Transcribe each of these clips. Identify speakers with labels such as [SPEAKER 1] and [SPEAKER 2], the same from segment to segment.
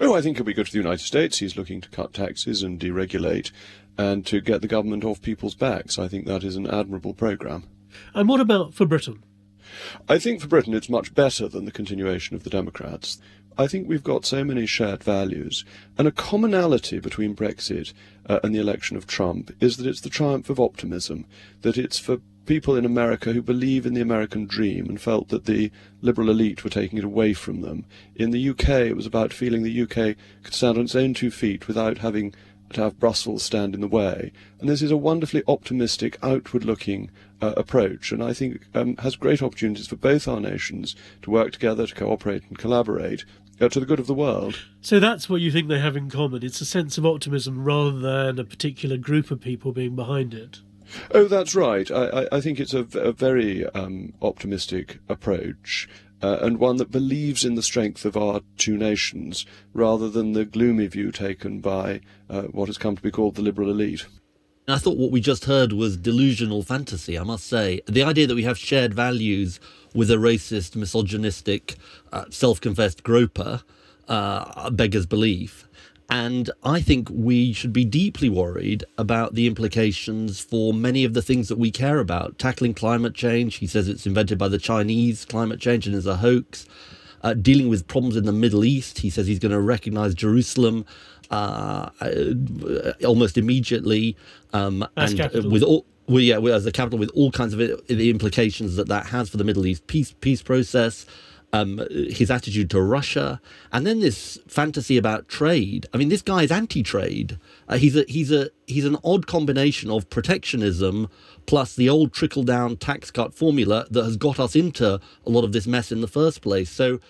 [SPEAKER 1] Oh, I think he'll be good for the United States. He's looking to cut taxes and deregulate and to get the government off people's backs. I think that is an admirable programme.
[SPEAKER 2] And what about for Britain?
[SPEAKER 1] I think for Britain it's much better than the continuation of the Democrats. I think we've got so many shared values, and a commonality between Brexit and the election of Trump is that it's the triumph of optimism, that it's for people in America who believe in the American dream and felt that the liberal elite were taking it away from them. In the UK, it was about feeling the UK could stand on its own 2 feet without having to have Brussels stand in the way. And this is a wonderfully optimistic, outward-looking approach, and I think has great opportunities for both our nations to work together, to cooperate and collaborate to the good of the world.
[SPEAKER 2] So that's what you think they have in common. It's a sense of optimism rather than a particular group of people being behind it.
[SPEAKER 1] Oh, that's right. I think it's a very optimistic approach, and one that believes in the strength of our two nations rather than the gloomy view taken by what has come to be called the liberal elite.
[SPEAKER 3] I thought what we just heard was delusional fantasy, I must say. The idea that we have shared values with a racist, misogynistic, self-confessed groper beggars belief. And I think we should be deeply worried about the implications for many of the things that we care about. Tackling climate change, he says it's invented by the Chinese, climate change, and is a hoax. Dealing with problems in the Middle East, he says he's going to recognize Jerusalem almost immediately, and with all, as the capital, with all kinds of the implications that has for the Middle East peace process. His attitude to Russia, and then this fantasy about trade. I mean, this guy is anti-trade. He's an odd combination of protectionism plus the old trickle-down tax cut formula that has got us into a lot of this mess in the first place. So,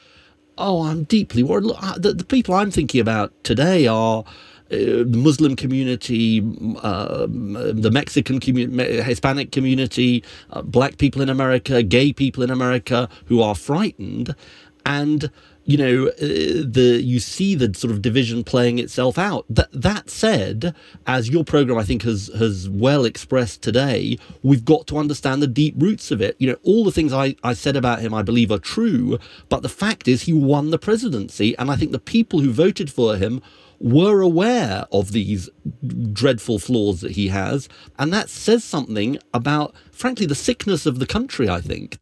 [SPEAKER 3] I'm deeply worried. Look, the people I'm thinking about today are the Muslim community, the Mexican community, Hispanic community, black people in America, gay people in America who are frightened. And, you see the sort of division playing itself out. That said, as your program, I think, has well expressed today, we've got to understand the deep roots of it. All the things I said about him, I believe, are true. But the fact is he won the presidency. And I think the people who voted for him were aware of these dreadful flaws that he has. And that says something about, frankly, the sickness of the country, I think.